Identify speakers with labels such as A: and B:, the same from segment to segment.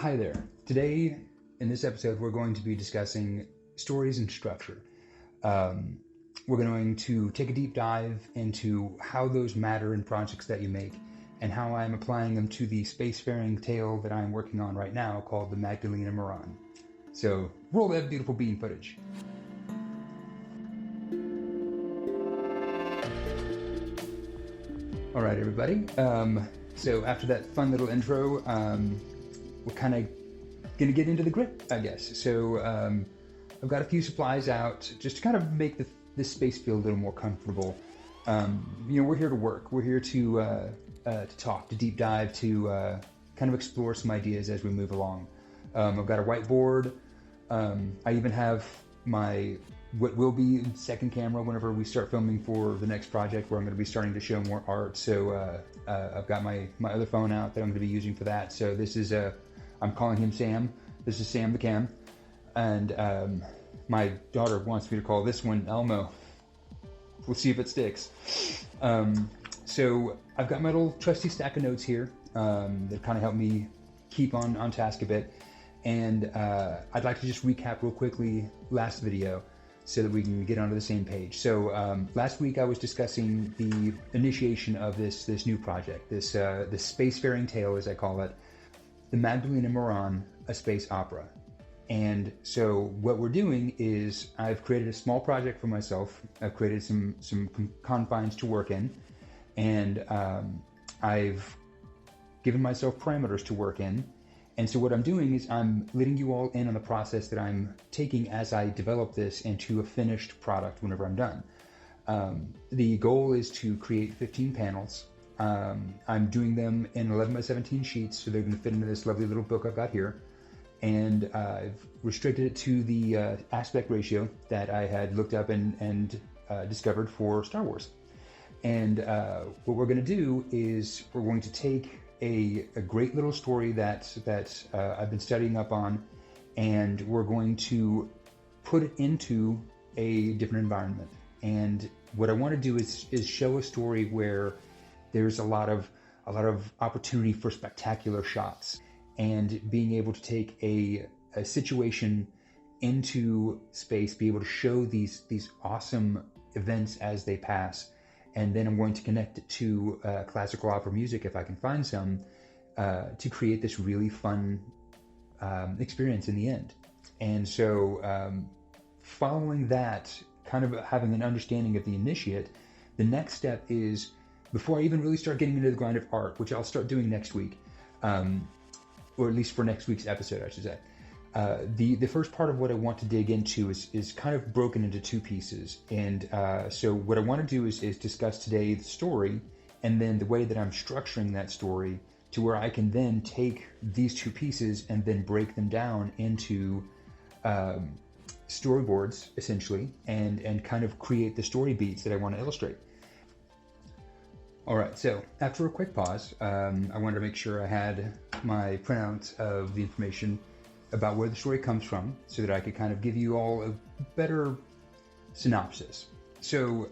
A: Hi there. Today, in this episode, we're going to be discussing stories and structure. We're going to take a deep dive into how those matter in projects that you make and how I'm applying them to the spacefaring tale that I'm working on right now called the Magdalena Morran. So, roll that beautiful bean footage. All right, everybody. So after that fun little intro, we're kind of going to get into the grit, I guess. So I've got a few supplies out just to kind of make this space feel a little more comfortable. We're here to work. We're here to talk, to deep dive, to kind of explore some ideas as we move along. I've got a whiteboard. I even have what will be second camera whenever we start filming for the next project, where I'm going to be starting to show more art. So I've got my other phone out that I'm going to be using for that. So this is I'm calling him Sam. This is Sam the Cam, and my daughter wants me to call this one Elmo. We'll see if it sticks. So I've got my little trusty stack of notes here that kind of help me keep on task a bit. And I'd like to just recap real quickly last video so that we can get onto the same page. So last week I was discussing the initiation of this new project, this spacefaring tale, as I call it, the Magdalena Morran, a space opera. And so what we're doing is I've created a small project for myself. I've created some confines to work in, and I've given myself parameters to work in. And so what I'm doing is I'm letting you all in on the process that I'm taking as I develop this into a finished product whenever I'm done. The goal is to create 15 panels. I'm doing them in 11 by 17 sheets, so they're going to fit into this lovely little book I've got here. And I've restricted it to the aspect ratio that I had looked up and discovered for Star Wars. And what we're going to do is we're going to take a great little story that I've been studying up on, and we're going to put it into a different environment. And what I want to do is show a story where there's a lot of opportunity for spectacular shots, and being able to take a situation into space, be able to show these awesome events as they pass. And then I'm going to connect it to classical opera music, if I can find some, to create this really fun experience in the end. And so following that, kind of having an understanding of the initiate, the next step is, before I even really start getting into the grind of art, which I'll start doing next week, or at least for next week's episode, I should say, the first part of what I want to dig into is kind of broken into two pieces. And so what I want to do is discuss today the story, and then the way that I'm structuring that story to where I can then take these two pieces and then break them down into storyboards, essentially, and kind of create the story beats that I want to illustrate. All right, so after a quick pause, I wanted to make sure I had my printout of the information about where the story comes from, so that I could kind of give you all a better synopsis. So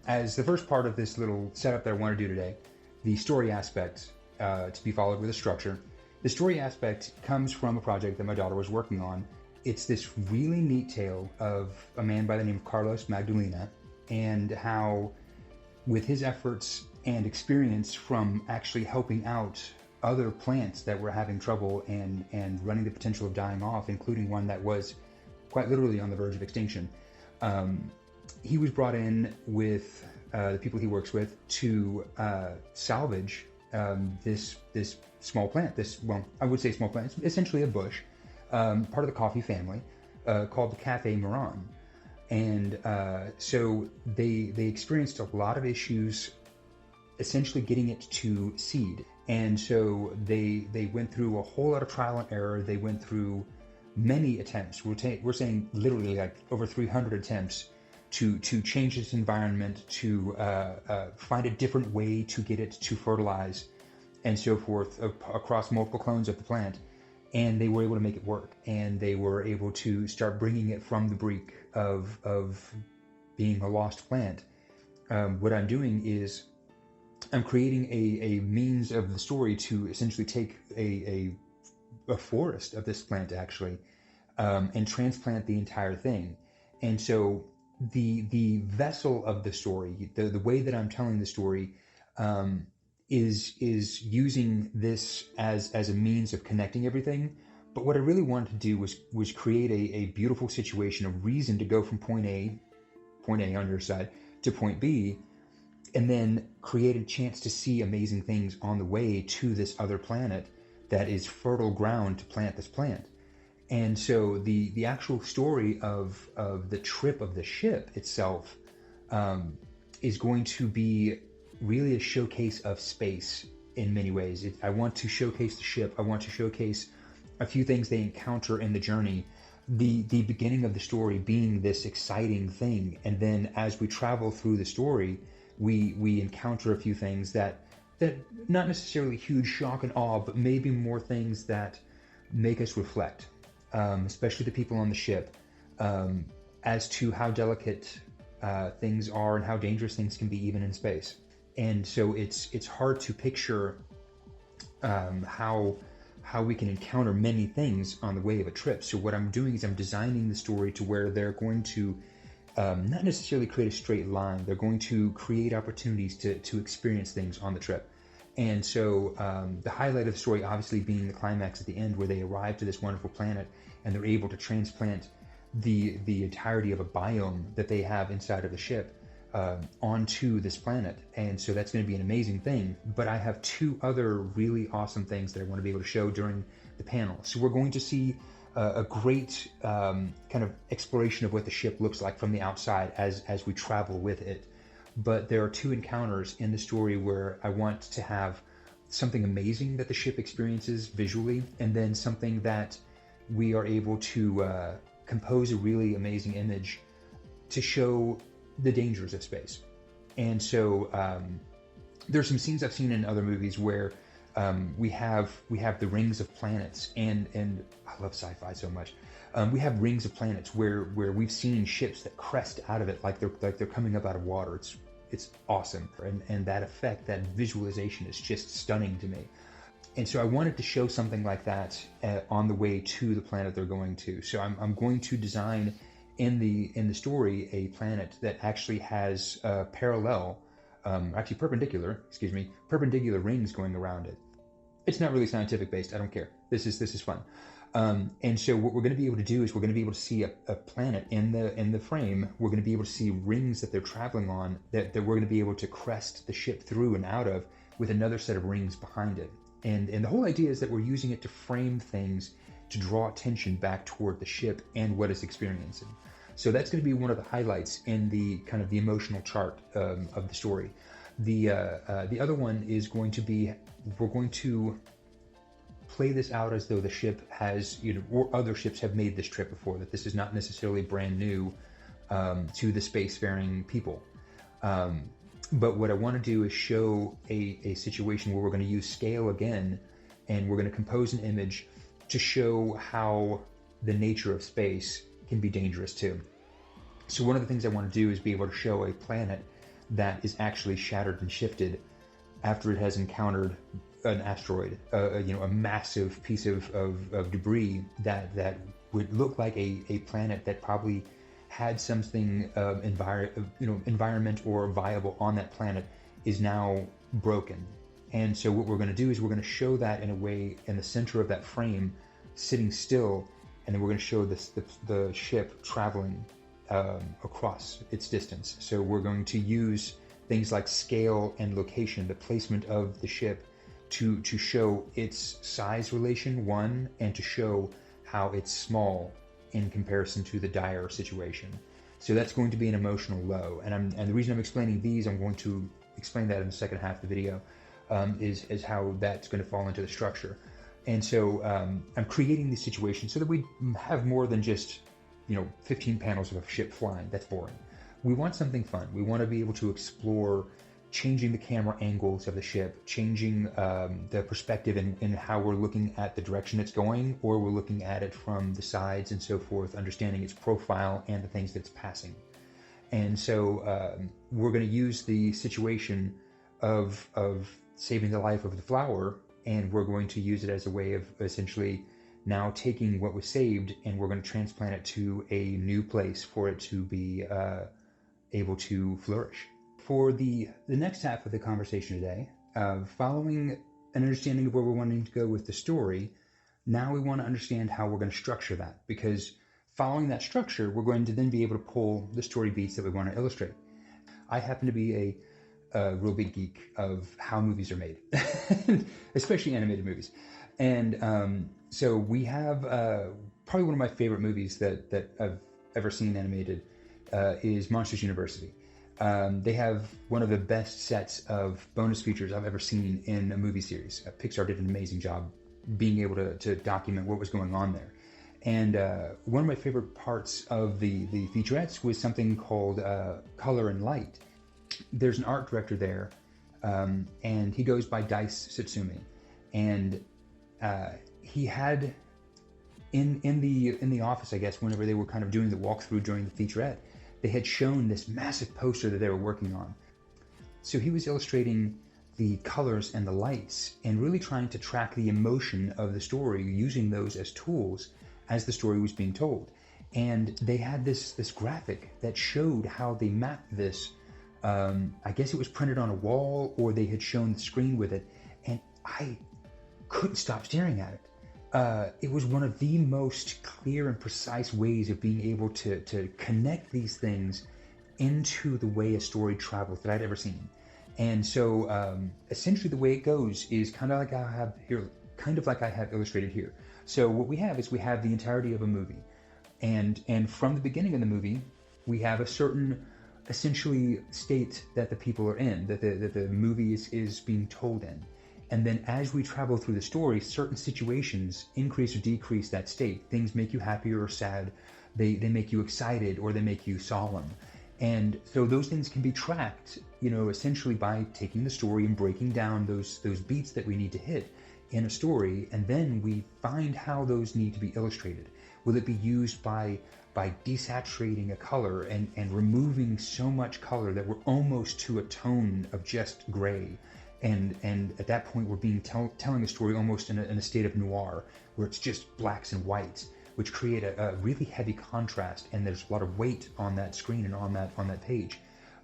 A: as the first part of this little setup that I want to do today, the story aspect to be followed with a structure. The story aspect comes from a project that my daughter was working on. It's this really neat tale of a man by the name of Carlos Magdalena, and how with his efforts and experience from actually helping out other plants that were having trouble and running the potential of dying off, including one that was quite literally on the verge of extinction. He was brought in with the people he works with to salvage this small plant. I would say small plant. It's essentially a bush, part of the coffee family, called the Cafe Marron. And so they experienced a lot of issues essentially getting it to seed. And so they went through a whole lot of trial and error. They went through many attempts. We're saying literally like over 300 attempts to change its environment, to find a different way to get it to fertilize, and so forth, across multiple clones of the plant. And they were able to make it work. And they were able to start bringing it from the brink of being a lost plant. What I'm doing is I'm creating a means of the story to essentially take a a forest of this plant actually, and transplant the entire thing. And so the vessel of the story, the way that I'm telling the story, is using this as a means of connecting everything. But what I really wanted to do was create a beautiful situation, a reason to go from point A on your side, to point B, and then create a chance to see amazing things on the way to this other planet that is fertile ground to plant this plant. And so the actual story of the trip of the ship itself is going to be really a showcase of space in many ways. I want to showcase the ship. I want to showcase a few things they encounter in the journey. The beginning of the story being this exciting thing, and then as we travel through the story, we encounter a few things that not necessarily huge shock and awe, but maybe more things that make us reflect, especially the people on the ship, as to how delicate things are and how dangerous things can be even in space. And so it's hard to picture how we can encounter many things on the way of a trip. So what I'm doing is I'm designing the story to where they're going to not necessarily create a straight line. They're going to create opportunities to experience things on the trip. And so the highlight of the story obviously being the climax at the end, where they arrive to this wonderful planet and they're able to transplant the entirety of a biome that they have inside of the ship onto this planet. And so that's going to be an amazing thing. But I have two other really awesome things that I want to be able to show during the panel. So we're going to see a great kind of exploration of what the ship looks like from the outside as we travel with it. But there are two encounters in the story where I want to have something amazing that the ship experiences visually, and then something that we are able to compose a really amazing image to show the dangers of space. And so there's some scenes I've seen in other movies where we have the rings of planets, and I love sci-fi so much. We have rings of planets where we've seen ships that crest out of it like they're coming up out of water. It's awesome, and that effect, that visualization is just stunning to me. And so I wanted to show something like that on the way to the planet they're going to. So I'm going to design in the story a planet that actually has perpendicular rings going around it. It's not really scientific based. I don't care. This is fun. And so what we're going to be able to do is we're going to be able to see a planet in the frame. We're going to be able to see rings that they're traveling on that we're going to be able to crest the ship through and out of, with another set of rings behind it. And the whole idea is that we're using it to frame things, to draw attention back toward the ship and what it's experiencing. So that's going to be one of the highlights in the kind of the emotional chart of the story. The other one is going to be, we're going to play this out as though the ship has, or other ships have made this trip before, that this is not necessarily brand new to the spacefaring people. But what I want to do is show a situation where we're going to use scale again, and we're going to compose an image to show how the nature of space can be dangerous too. So one of the things I want to do is be able to show a planet that is actually shattered and shifted after it has encountered an asteroid, a massive piece of debris that would look like a planet that probably had something environment or viable on that planet is now broken. And so what we're going to do is we're going to show that in a way in the center of that frame, sitting still, and then we're going to show the ship traveling across its distance. So we're going to use things like scale and location, the placement of the ship, to show its size relation, one, and to show how it's small in comparison to the dire situation. So that's going to be an emotional low. And the reason I'm explaining these, I'm going to explain that in the second half of the video, is how that's going to fall into the structure. And so I'm creating these situations so that we have more than just 15 panels of a ship flying. That's boring. We want something fun. We want to be able to explore changing the camera angles of the ship, changing the perspective in how we're looking at the direction it's going, or we're looking at it from the sides and so forth, understanding its profile and the things that it's passing. And so we're going to use the situation of saving the life of the flower and we're going to use it as a way of essentially now taking what was saved, and we're going to transplant it to a new place for it to be able to flourish. For the next half of the conversation today, following an understanding of where we're wanting to go with the story, now we want to understand how we're going to structure that, because following that structure, we're going to then be able to pull the story beats that we want to illustrate. I happen to be a real big geek of how movies are made, especially animated movies. And so we have probably one of my favorite movies that I've ever seen animated is Monsters University. They have one of the best sets of bonus features I've ever seen in a movie series. Pixar did an amazing job being able to document what was going on there. And one of my favorite parts of the featurettes was something called Color and Light. There's an art director there, and he goes by Dice Satsumi. And he had in the office, I guess, whenever they were kind of doing the walkthrough during the featurette, they had shown this massive poster that they were working on. So he was illustrating the colors and the lights and really trying to track the emotion of the story, using those as tools as the story was being told. And they had this graphic that showed how they mapped this. I guess it was printed on a wall, or they had shown the screen with it, and I couldn't stop staring at it. It was one of the most clear and precise ways of being able to connect these things into the way a story travels that I'd ever seen. And so essentially the way it goes is kind of like I have here, kind of like I have illustrated here. So what we have is we have the entirety of a movie, and from the beginning of the movie, we have a certain essentially state that the people are in, that the movie is being told in. And then as we travel through the story, certain situations increase or decrease that state. Things make you happier or sad. They make you excited, or they make you solemn. And so those things can be tracked, essentially by taking the story and breaking down those beats that we need to hit in a story. And then we find how those need to be illustrated. Will it be used by desaturating a color and removing so much color that we're almost to a tone of just gray? And at that point, we're being telling a story almost in a state of noir, where it's just blacks and whites, which create a really heavy contrast, and there's a lot of weight on that screen and on that page.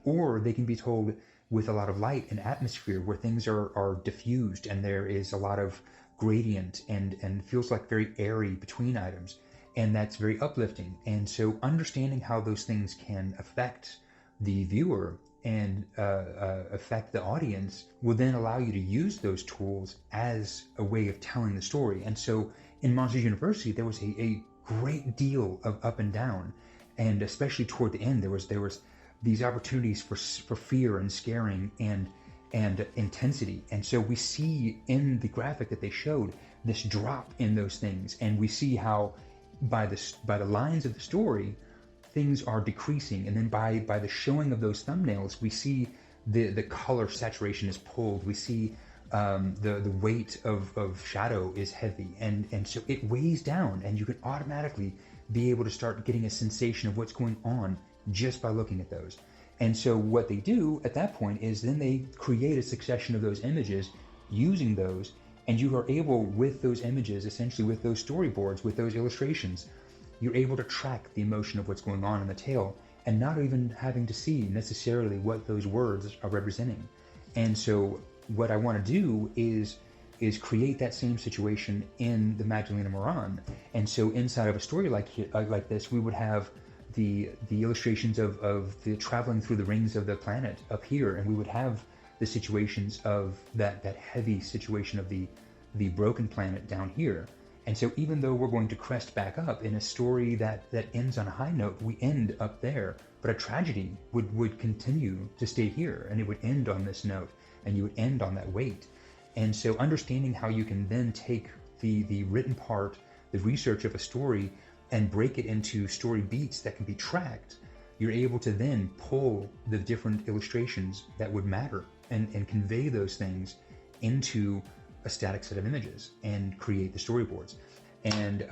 A: Or they can be told with a lot of light and atmosphere, where things are diffused and there is a lot of gradient and feels like very airy between items, and that's very uplifting. And so understanding how those things can affect the viewer and affect the audience will then allow you to use those tools as a way of telling the story. And so in Monsters University, there was a great deal of up and down, and especially toward the end, there was these opportunities for fear and scaring and intensity. And so we see in the graphic that they showed this drop in those things, and we see how by the lines of the story, things are decreasing, and then by the showing of those thumbnails, we see the color saturation is pulled. We see the weight of shadow is heavy, and so it weighs down, and you can automatically be able to start getting a sensation of what's going on just by looking at those. And so what they do at that point is then they create a succession of those images using those, and you are able, with those images, essentially with those storyboards, with those illustrations, you're able to track the emotion of what's going on in the tale, and not even having to see necessarily what those words are representing. And so what I want to do is create that same situation in the Magdalena Morran. And so inside of a story like this, we would have the illustrations of the traveling through the rings of the planet up here, and we would have the situations of that heavy situation of the broken planet down here. And so even though we're going to crest back up in a story that ends on a high note, we end up there, but a tragedy would continue to stay here, and it would end on this note, and you would end on that weight. And so understanding how you can then take the written part, the research of a story, and break it into story beats that can be tracked, you're able to then pull the different illustrations that would matter and convey those things into a static set of images and create the storyboards. And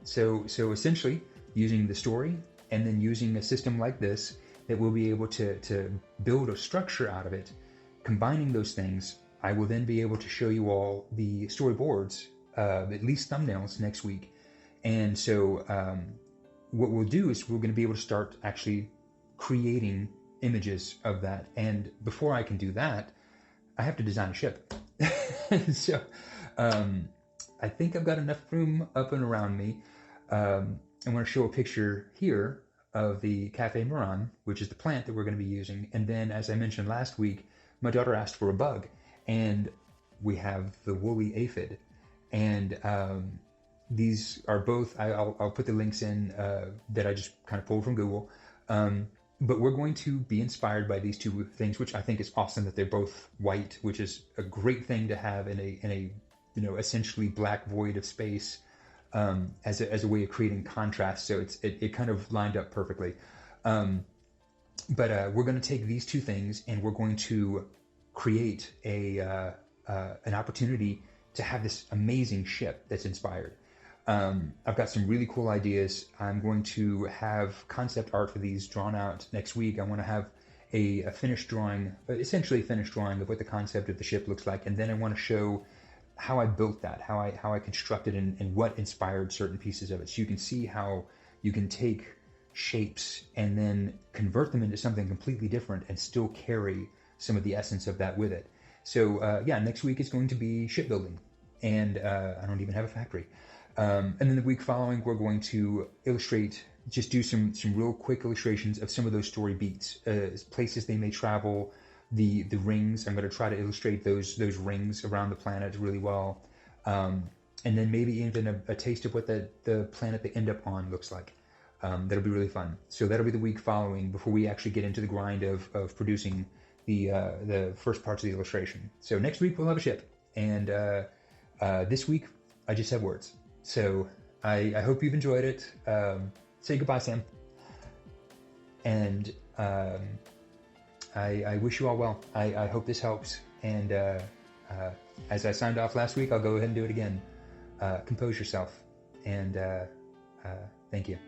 A: so essentially using the story and then using a system like this, that we'll be able to build a structure out of it, combining those things I will then be able to show you all the storyboards, at least thumbnails next week. And so what we'll do is we're going to be able to start actually creating images of that. And before I can do that, I have to design a ship. So I think I've got enough room up and around me. I'm going to show a picture here of the Cafe Marron, which is the plant that we're going to be using. And then, as I mentioned last week, my daughter asked for a bug, and we have the woolly aphid. And these are both, I'll put the links in that I just kind of pulled from Google. But we're going to be inspired by these two things, which I think is awesome that they're both white, which is a great thing to have in a essentially black void of space, as a way of creating contrast. So it kind of lined up perfectly. But we're going to take these two things and we're going to create an opportunity to have this amazing ship that's inspired. I've got some really cool ideas. I'm going to have concept art for these drawn out next week. I want to have a finished drawing, essentially a finished drawing of what the concept of the ship looks like. And then I want to show how I built that, how I constructed and what inspired certain pieces of it. So you can see how you can take shapes and then convert them into something completely different and still carry some of the essence of that with it. So yeah, next week is going to be shipbuilding, and I don't even have a factory. And then the week following, we're going to illustrate, just do some real quick illustrations of some of those story beats, places they may travel, the rings. I'm going to try to illustrate those rings around the planet really well. And then maybe even a taste of what the planet they end up on looks like. That'll be really fun. So that'll be the week following before we actually get into the grind of producing the first parts of the illustration. So next week we'll have a ship. And this week I just have words. So I hope you've enjoyed it. Say goodbye, Sam. And I wish you all well. I hope this helps. And as I signed off last week, I'll go ahead and do it again. Compose yourself. And thank you.